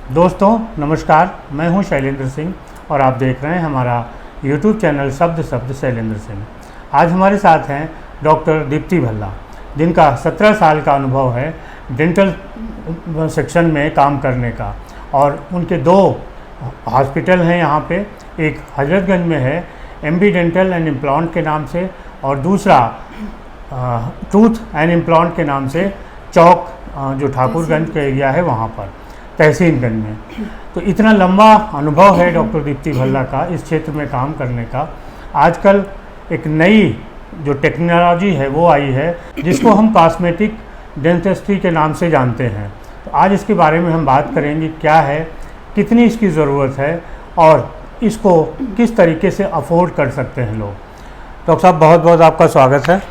दोस्तों नमस्कार, मैं हूं शैलेंद्र सिंह और आप देख रहे हैं हमारा YouTube चैनल शब्द शैलेंद्र सिंह। आज हमारे साथ हैं डॉक्टर दीप्ति भल्ला, जिनका 17 साल का अनुभव है डेंटल सेक्शन में काम करने का, और उनके 2 हॉस्पिटल हैं यहाँ पे। एक हजरतगंज में है MB डेंटल एंड इम्प्लांट के नाम से, और दूसरा टूथ एंड इम्प्लांट के नाम से चौक जो ठाकुरगंज का एरिया है वहाँ पर, तहसीलगंज में। तो इतना लंबा अनुभव है डॉक्टर दीप्ति भल्ला का इस क्षेत्र में काम करने का। आजकल एक नई जो टेक्नोलॉजी है वो आई है, जिसको हम कॉस्मेटिक डेंटिस्ट्री के नाम से जानते हैं। तो आज इसके बारे में हम बात करेंगे, क्या है, कितनी इसकी ज़रूरत है और इसको किस तरीके से अफोर्ड कर सकते हैं लोग। डॉक्टर साहब, बहुत बहुत आपका स्वागत है।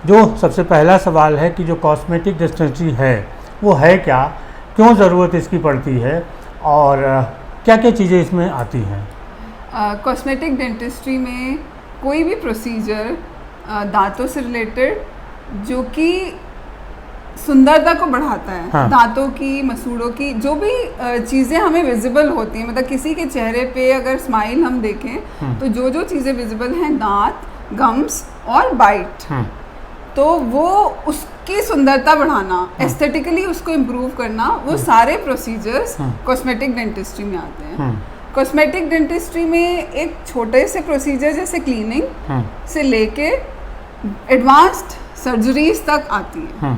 जो सबसे पहला सवाल है कि जो कॉस्मेटिक डेंटिस्ट्री है वो है क्या, क्यों ज़रूरत इसकी पड़ती है और क्या क्या चीज़ें इसमें आती हैं। कॉस्मेटिक डेंटिस्ट्री में कोई भी प्रोसीजर दांतों से रिलेटेड जो कि सुंदरता को बढ़ाता है, हाँ। दांतों की, मसूड़ों की, जो भी चीज़ें हमें विजिबल होती हैं, मतलब किसी के चेहरे पे अगर स्माइल हम देखें तो जो जो चीज़ें विजिबल हैं, दांत, गम्स और बाइट, तो वो उसकी सुंदरता बढ़ाना, एस्थेटिकली उसको इम्प्रूव करना, वो सारे प्रोसीजर्स कॉस्मेटिक डेंटिस्ट्री में आते हैं। कॉस्मेटिक डेंटिस्ट्री में एक छोटे से प्रोसीजर जैसे क्लीनिंग से लेके एडवांस्ड सर्जरीज तक आती है।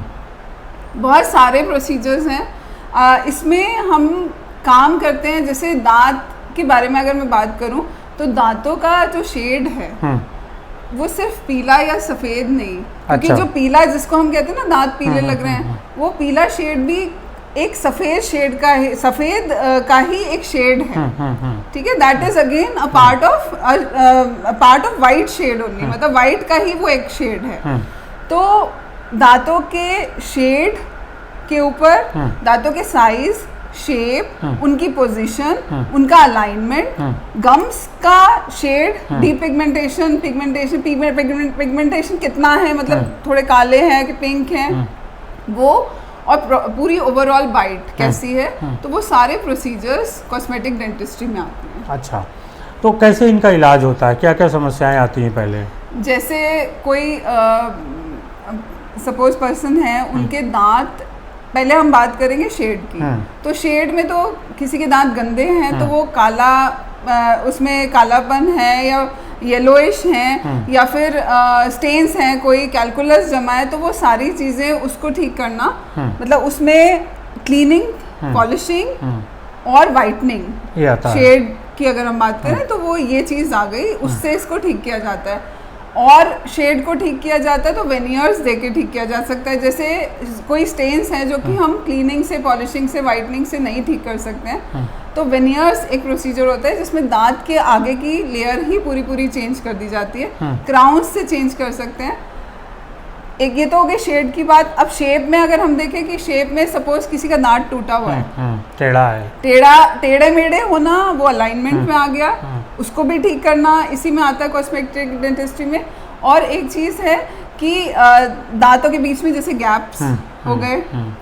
बहुत सारे प्रोसीजर्स हैं। इसमें हम काम करते हैं, जैसे दांत के बारे में अगर मैं बात करूं तो दांतों का जो शेड है वो सिर्फ पीला या सफ़ेद नहीं, क्योंकि जो पीला जिसको हम कहते हैं ना दांत पीले लग रहे हैं, वो पीला शेड भी एक सफ़ेद शेड का है, सफ़ेद का ही एक शेड है, ठीक है। That is again a part of white shade only, मतलब वाइट का ही वो एक शेड है। तो दांतों के शेड के ऊपर दांतों के साइज, शेप, उनकी पोजीशन, उनका अलाइनमेंट, गम्स का शेड, डीपिगमेंटेशन, पिगमेंटेशन कितना है, मतलब थोड़े काले हैं कि पिंक हैं, वो, और पूरी ओवरऑल बाइट कैसी है, तो वो सारे प्रोसीजर्स कॉस्मेटिक डेंटिस्ट्री में आते हैं। अच्छा, तो कैसे इनका इलाज होता है, क्या क्या समस्याएं आती हैं पहले? जैसे कोई सपोज पर्सन है, उनके दांत, पहले हम बात करेंगे शेड की। तो शेड में तो किसी के दांत गंदे हैं तो वो काला, उसमें कालापन है या येलोइश हैं, या फिर स्टेन्स हैं, कोई कैलकुलस जमा है, तो वो सारी चीज़ें उसको ठीक करना, मतलब उसमें क्लीनिंग, पॉलिशिंग और वाइटनिंग, शेड की अगर हम बात करें तो वो ये चीज़ आ गई, उससे इसको ठीक किया जाता है। और शेड को ठीक किया जाता है तो वेनियर्स देके ठीक किया जा सकता है। जैसे कोई स्टेन्स हैं जो कि हम क्लीनिंग से, पॉलिशिंग से, वाइटनिंग से नहीं ठीक कर सकते हैं, तो वेनियर्स एक प्रोसीजर होता है जिसमें दांत के आगे की लेयर ही पूरी चेंज कर दी जाती है, क्राउन से चेंज कर सकते हैं। एक ये तो हो गई शेड की बात। अब शेप में अगर हम देखें कि शेप में सपोज किसी का दांत टूटा हुआ है, टेढ़ा है, टेढ़े मेढ़े होना, वो अलाइनमेंट में आ गया, उसको भी ठीक करना इसी में आता है कॉस्मेटिक डेंटिस्ट्री में। और एक चीज़ है कि दांतों के बीच में जैसे गैप्स हो गए,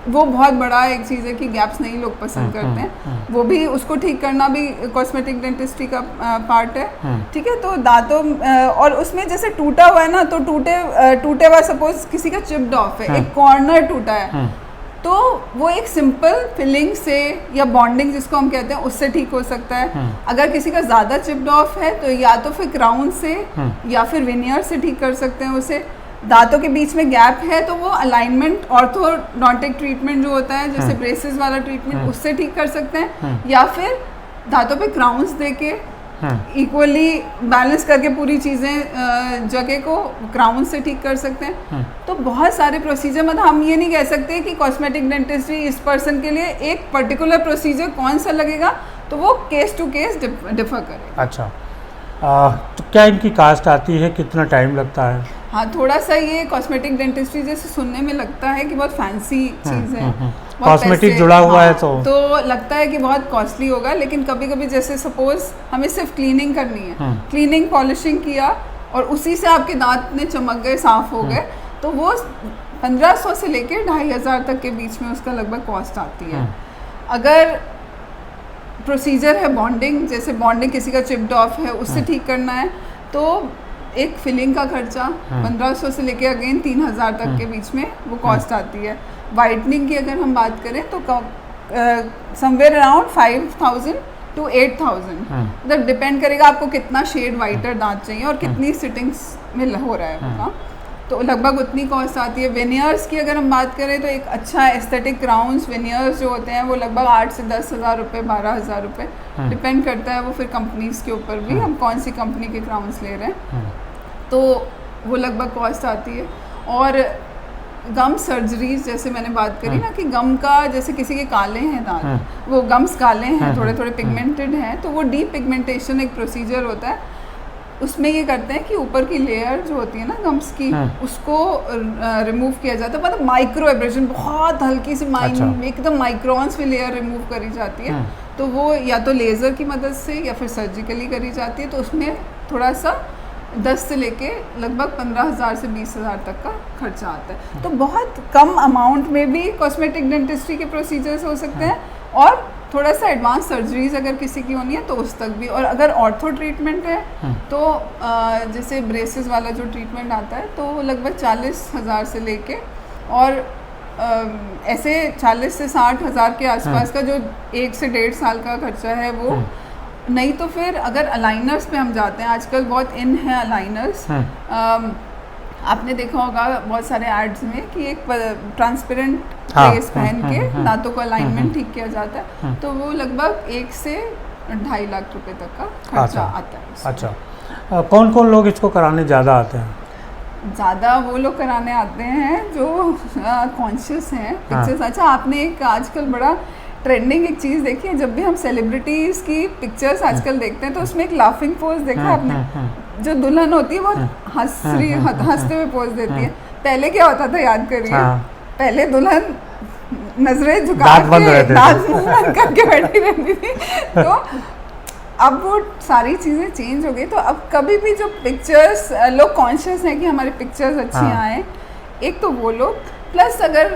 वो बहुत बड़ा एक चीज़ है कि गैप्स नहीं लोग पसंद करते हैं, वो भी, उसको ठीक करना भी कॉस्मेटिक डेंटिस्ट्री का पार्ट है, ठीक है। तो दांतों और उसमें जैसे टूटा हुआ है ना, तो टूटे हुआ सपोज किसी का चिप्ड ऑफ है, एक कॉर्नर टूटा है, तो वो एक सिंपल फिलिंग से या बॉन्डिंग जिसको हम कहते हैं उससे ठीक हो सकता है। अगर किसी का ज़्यादा चिप्ड ऑफ है तो या तो फिर क्राउन से या फिर वेनियर से ठीक कर सकते हैं उसे। दांतों के बीच में गैप है तो वो अलाइनमेंट, ऑर्थोडोंटिक ट्रीटमेंट जो होता है, जैसे ब्रेसेस वाला ट्रीटमेंट, उससे ठीक कर सकते हैं, या फिर दांतों पे क्राउन्स देके इक्वली बैलेंस करके पूरी चीज़ें जगह को क्राउन से ठीक कर सकते हैं। तो बहुत सारे प्रोसीजर, मतलब हम ये नहीं कह सकते कि कॉस्मेटिक डेंटिस्ट्री इस पर्सन के लिए एक पर्टिकुलर प्रोसीजर कौन सा लगेगा, तो वो केस टू केस डिफर करेगा। अच्छा, तो क्या इनकी कास्ट आती है, कितना टाइम लगता है? हाँ, थोड़ा सा ये कॉस्मेटिक डेंटिस्ट्री जैसे सुनने में लगता है कि बहुत फैंसी चीज़ है, कॉस्मेटिक जुड़ा हुआ है, तो लगता है कि बहुत कॉस्टली होगा। लेकिन कभी कभी जैसे सपोज हमें सिर्फ क्लीनिंग करनी है, क्लीनिंग, पॉलिशिंग किया और उसी से आपके दांत ने चमक गए, साफ हो गए, तो वो 1500 से लेकर 2500 तक के बीच में उसका लगभग कॉस्ट आती है। अगर प्रोसीजर है बॉन्डिंग, जैसे बॉन्डिंग किसी का चिप्ड ऑफ है उससे ठीक करना है, तो एक फिलिंग का खर्चा 1500 से लेके अगेन 3000 तक के बीच में वो कॉस्ट आती है। वाइटनिंग की अगर हम बात करें तो समवेयर अराउंड 5000 to 8000, मतलब डिपेंड करेगा आपको कितना शेड वाइटर दांत चाहिए और कितनी सिटिंग्स में हो रहा है उसका, तो लगभग उतनी कॉस्ट आती है। वेनियर्स की अगर हम बात करें तो एक अच्छा एस्थेटिक क्राउन्स वेनियर्स जो होते हैं वो लगभग 8 से 10,000 रुपये, 12,000 रुपये, डिपेंड करता है वो फिर कंपनीज के ऊपर भी, हम कौन सी कंपनी के क्राउन्स ले रहे हैं, तो वो लगभग कॉस्ट आती है। और गम सर्जरीज जैसे मैंने बात करी ना कि गम का, जैसे किसी के काले हैं दांत, वो गम्स काले हैं, थोड़े थोड़े पिगमेंटेड हैं, तो वो डी पिगमेंटेशन एक प्रोसीजर होता है, उसमें ये करते हैं कि ऊपर की लेयर जो होती है ना गम्स की, उसको रिमूव किया जाता है, मतलब माइक्रो एब्रेशन, बहुत हल्की सी एकदम माइक्रोन्स में लेयर रिमूव करी जाती है, तो वो या तो लेज़र की मदद से या फिर सर्जिकली करी जाती है, तो उसमें थोड़ा सा 10 से लेके लगभग 15,000 से 20,000 तक का खर्चा आता है। तो बहुत कम अमाउंट में भी कॉस्मेटिक डेंटिस्ट्री के प्रोसीजर्स हो सकते हैं, और थोड़ा सा एडवांस सर्जरीज अगर किसी की होनी है तो उस तक भी। और अगर ऑर्थो ट्रीटमेंट है तो जैसे ब्रेसेस वाला जो ट्रीटमेंट आता है तो लगभग 40,000 से लेके, और ऐसे 40 से 60,000 के आसपास का जो 1 से 1.5 साल का खर्चा है वो। नहीं तो फिर अगर अलाइनर्स पे हम जाते हैं, आजकल बहुत इन है अलाइनर्स, आपने देखा होगा बहुत सारे एड्स में कि एक ट्रांसपेरेंट फेस पहन के दांतों को अलाइनमेंट ठीक किया जाता है, तो वो लगभग 1 से 2.5 लाख रुपए तक का खर्चा आता है। अच्छा, कौन कौन लोग इसको कराने ज़्यादा आते हैं? ज़्यादा वो लोग कराने आते हैं जो कॉन्शियस हैं पिक्चर्स। अच्छा, आपने एक आजकल बड़ा ट्रेंडिंग एक चीज़ देखी है, जब भी हम सेलिब्रिटीज़ की पिक्चर्स आजकल देखते हैं तो उसमें एक लाफिंग पोज देखा है आपने, जो दुल्हन होती है वो हंसते हुए पोज देती है। पहले क्या होता था याद करिए, पहले दुल्हन नजरें झुका के दांत बंद करके बैठी रहती थी, तो अब वो सारी चीज़ें चेंज हो गई। तो अब कभी भी जो पिक्चर्स लोग कॉन्शियस हैं कि हमारी पिक्चर्स अच्छी आए, एक तो वो लोग, प्लस अगर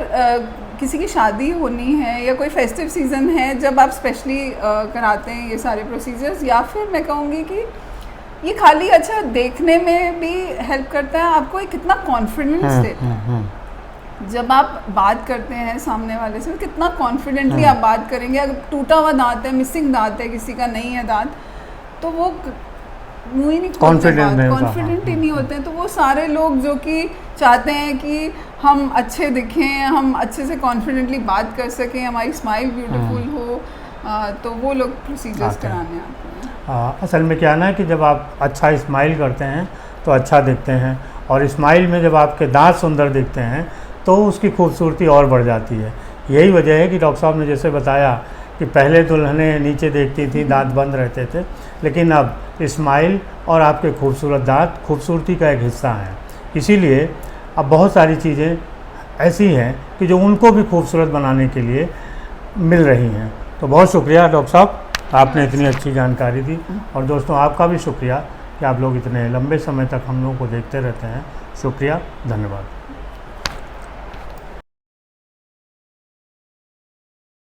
किसी की शादी होनी है या कोई फेस्टिव सीज़न है जब आप स्पेशली कराते हैं ये सारे प्रोसीजर्स, या फिर मैं कहूँगी कि ये खाली अच्छा देखने में भी हेल्प करता है, आपको एक कितना कॉन्फिडेंस देता है जब आप बात करते हैं सामने वाले से, कितना कॉन्फिडेंटली आप बात करेंगे। अगर टूटा हुआ दांत है, मिसिंग दांत है, किसी का नहीं है दांत, तो वो मुँह ही नहीं कॉन्फिडेंट ही नहीं होते हैं। तो वो सारे लोग जो कि चाहते हैं कि हम अच्छे दिखें, हम अच्छे से कॉन्फिडेंटली बात कर सकें, हमारी स्माइल ब्यूटीफुल हो, तो वो लोग प्रोसीजर्स कराने आते हैं। असल में क्या ना है कि जब आप अच्छा स्माइल करते हैं तो अच्छा दिखते हैं, और स्माइल में जब आपके दांत सुंदर दिखते हैं तो उसकी खूबसूरती और बढ़ जाती है। यही वजह है कि डॉक्टर साहब ने जैसे बताया कि पहले दुल्हनें नीचे देखती थी, दांत बंद रहते थे, लेकिन अब स्माइल और आपके खूबसूरत दांत खूबसूरती का एक हिस्सा हैं। इसीलिए अब बहुत सारी चीज़ें ऐसी हैं कि जो उनको भी खूबसूरत बनाने के लिए मिल रही हैं। तो बहुत शुक्रिया डॉक्टर साहब, आपने इतनी अच्छी जानकारी दी, और दोस्तों आपका भी शुक्रिया कि आप लोग इतने लंबे समय तक हम लोगों को देखते रहते हैं। शुक्रिया, धन्यवाद।